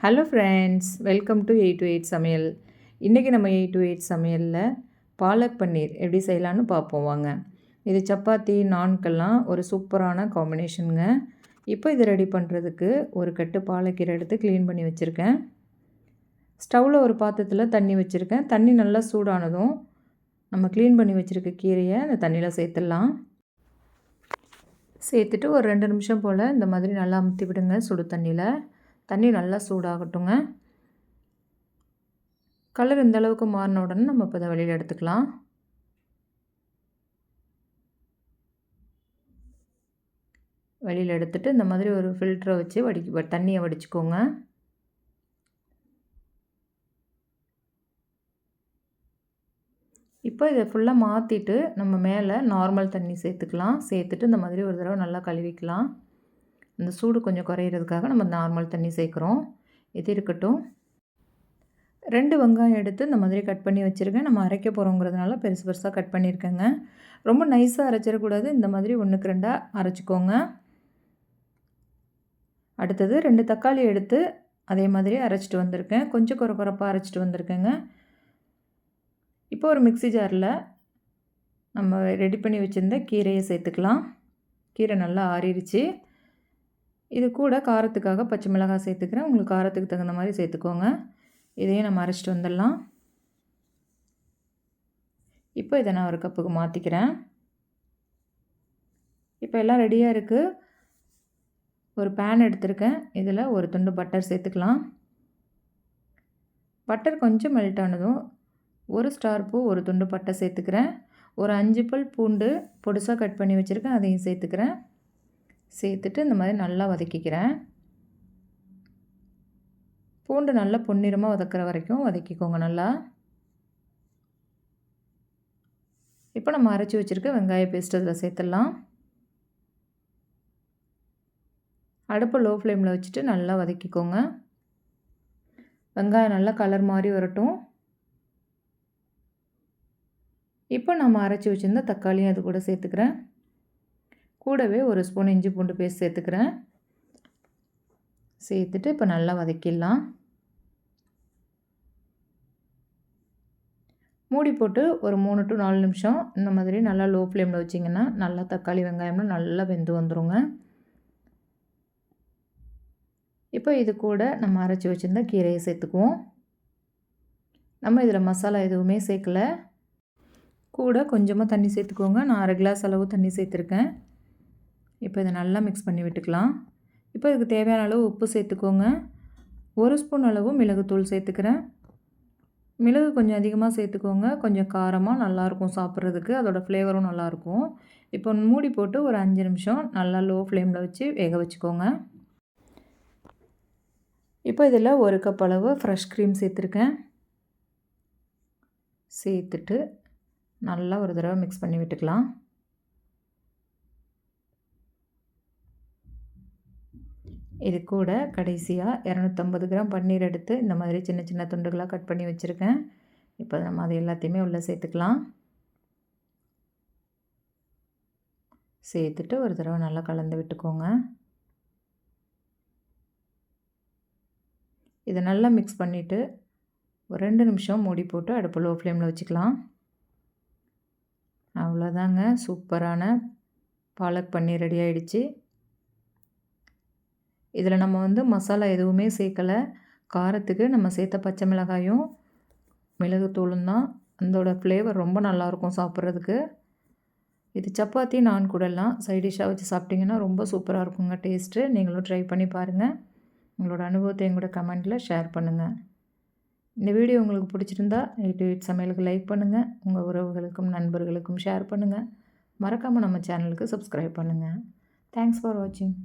Hello friends, welcome to 8 to 8 சமையல். இன்றைக்கி நம்ம 8 to 8 சமையலில் பாலக் பன்னீர் எப்படி செய்யலான்னு பார்ப்போம் வாங்க. இது சப்பாத்தி நான்கெல்லாம் ஒரு சூப்பரான காம்பினேஷனுங்க. இப்போ இது ரெடி பண்ணுறதுக்கு ஒரு கட்டு பாலக்கீரை எடுத்து க்ளீன் பண்ணி வச்சுருக்கேன். ஸ்டவ்வில் ஒரு பாத்திரத்தில் தண்ணி வச்சுருக்கேன். தண்ணி நல்லா சூடானதும் நம்ம க்ளீன் பண்ணி வச்சுருக்க கீரையை அந்த தண்ணியில் சேர்த்துடலாம். சேர்த்துட்டு ஒரு 2 நிமிஷம் போல் இந்த மாதிரி நல்லா அமுத்தி விடுங்க சுடு தண்ணியில். தண்ணி நல்லா சூடாகட்டுங்க. கலர் இந்த அளவுக்கு மாறின உடனே நம்ம இப்போ இதை வெளியில் எடுத்துக்கலாம். வெளியில் எடுத்துகிட்டு இந்த மாதிரி ஒரு ஃபில்டரை வச்சு தண்ணியை வடிச்சுக்கோங்க. இப்போ இதை ஃபுல்லாக மாற்றிட்டு நம்ம மேலே நார்மல் தண்ணி சேர்த்துக்கலாம். சேர்த்துட்டு இந்த மாதிரி ஒரு தடவை நல்லா கழுவிக்கலாம். இந்த சூடு கொஞ்சம் குறையிறதுக்காக நம்ம நார்மல் தண்ணி சேர்க்குறோம். இது இருக்கட்டும். 2 வெங்காயம் எடுத்து இந்த மாதிரி கட் பண்ணி வச்சுருக்கேன். நம்ம அரைக்க போகிறோங்கிறதுனால பெருசு பெருசாக கட் பண்ணியிருக்கேங்க. ரொம்ப நைஸாக அரைச்சிடக்கூடாது. இந்த மாதிரி 1க்கு 2 அரைச்சிக்கோங்க. அடுத்தது 2 தக்காளி எடுத்து அதே மாதிரி அரைச்சிட்டு வந்திருக்கேன். கொஞ்சம் குறப்பாக அரைச்சிட்டு வந்திருக்கேங்க. இப்போ ஒரு மிக்ஸி ஜாரில் நம்ம ரெடி பண்ணி வச்சுருந்த கீரையை சேர்த்துக்கலாம். கீரை நல்லா ஆறிடுச்சு. இது கூட காரத்துக்காக பச்சை மிளகாய் சேர்த்துக்கிறேன். உங்களுக்கு காரத்துக்கு தகுந்த மாதிரி சேர்த்துக்கோங்க. இதையும் நம்ம அரைச்சிட்டு வந்துடலாம். இப்போ இதை நான் ஒரு கப்புக்கு மாற்றிக்கிறேன். இப்போ எல்லாம் ரெடியாக இருக்குது. ஒரு பேன் எடுத்திருக்கேன். இதில் ஒரு துண்டு பட்டர் சேர்த்துக்கலாம். பட்டர் கொஞ்சம் மெல்ட் ஆனதும் ஒரு ஸ்டார் பூ, ஒரு துண்டு பட்டை சேர்த்துக்கிறேன். ஒரு 5 பல் பூண்டு பொடிசாக கட் பண்ணி வச்சுருக்கேன், அதையும் சேர்த்துக்கிறேன். சேர்த்துட்டு இந்த மாதிரி நல்லா வதக்கிக்கிறேன். பூண்டு நல்லா பொன்னிறமாக வதக்கிற வரைக்கும் வதக்கிக்கோங்க நல்லா. இப்போ நம்ம அரைச்சி வச்சுருக்க வெங்காய பேஸ்ட் அதில் சேர்த்துடலாம். அடுப்பை லோ ஃப்ளேமில் வச்சுட்டு நல்லா வதக்கிக்கோங்க. வெங்காயம் நல்லா கலர் மாதிரி வரட்டும். இப்போ நம்ம அரைச்சி வச்சுருந்த தக்காளியும் அது கூட சேர்த்துக்கிறேன். கூடவே ஒரு ஸ்பூன் இஞ்சி பூண்டு பேஸ்ட் சேர்த்துக்கிறேன். சேர்த்துட்டு இப்போ நல்லா வதக்கிடலாம். மூடி போட்டு ஒரு 3 to 4 நிமிஷம் இந்த மாதிரி நல்லா லோ ஃப்ளேமில் வச்சிங்கன்னா நல்லா தக்காளி வெங்காயம்லாம் நல்லா வெந்து வந்துடுங்க. இப்போ இது கூட நம்ம அரைச்சி வச்சுருந்த கீரையை சேர்த்துக்குவோம். நம்ம இதில் மசாலா எதுவுமே சேர்க்கல. கூட கொஞ்சமாக தண்ணி சேர்த்துக்கோங்க. நான் 1/2 கிளாஸ் அளவு தண்ணி சேர்த்துருக்கேன். இப்போ இதை நல்லா மிக்ஸ் பண்ணி விட்டுக்கலாம். இப்போ இதுக்கு தேவையான அளவு உப்பு சேர்த்துக்கோங்க. 1 ஸ்பூன் அளவு மிளகுத்தூள் சேர்த்துக்கிறேன். மிளகு கொஞ்சம் அதிகமாக சேர்த்துக்கோங்க. கொஞ்சம் காரமாக நல்லாயிருக்கும் சாப்பிட்றதுக்கு. அதோடய ஃப்ளேவரும் நல்லாயிருக்கும். இப்போ மூடி போட்டு ஒரு 5 நிமிஷம் நல்லா லோ ஃப்ளேமில் வச்சு வேக வச்சுக்கோங்க. இப்போ இதில் 1 கப் அளவு ஃப்ரெஷ் க்ரீம் சேர்த்துருக்கேன். சேர்த்துட்டு நல்லா ஒரு தடவை மிக்ஸ் பண்ணி விட்டுக்கலாம். இது கூட கடைசியாக 250 கிராம் பன்னீர் எடுத்து இந்த மாதிரி சின்ன சின்ன துண்டுகளாக கட் பண்ணி வச்சுருக்கேன். இப்போ நம்ம அது எல்லாத்தையுமே உள்ளே சேர்த்துக்கலாம். சேர்த்துட்டு ஒரு தடவை நல்லா கலந்து விட்டுக்கோங்க. இதை நல்லா மிக்ஸ் பண்ணிவிட்டு ஒரு 2 நிமிஷம் மூடி போட்டு அடுப்பு லோ ஃப்ளேமில் வச்சுக்கலாம். அவ்வளோதாங்க, சூப்பரான பாலக் பன்னீர் ரெடி ஆகிடுச்சு. இதில் நம்ம மசாலா எதுவுமே சேர்க்கலை. காரத்துக்கு நம்ம சேர்த்த பச்சை மிளகாயும் மிளகுத்தூளும் தான். அதோட ஃப்ளேவர் ரொம்ப நல்லாயிருக்கும் சாப்பிட்றதுக்கு. இது சப்பாத்தி நான் கூடலாம் சைட் டிஷ்ஷாக வச்சு சாப்பிட்டிங்கன்னா ரொம்ப சூப்பராக இருக்குங்க டேஸ்ட்டு. நீங்களும் ட்ரை பண்ணி பாருங்கள். உங்களோட அனுபவத்தை எங்களோட கமெண்ட்டில் ஷேர் பண்ணுங்கள். இந்த வீடியோ உங்களுக்கு பிடிச்சிருந்தா 8 to 8 சமையலுக்கு லைக் பண்ணுங்கள். உங்கள் உறவுகளுக்கும் நண்பர்களுக்கும் ஷேர் பண்ணுங்கள். மறக்காமல் நம்ம சேனலுக்கு சப்ஸ்கிரைப் பண்ணுங்கள். தேங்க்ஸ் ஃபார் வாட்சிங்.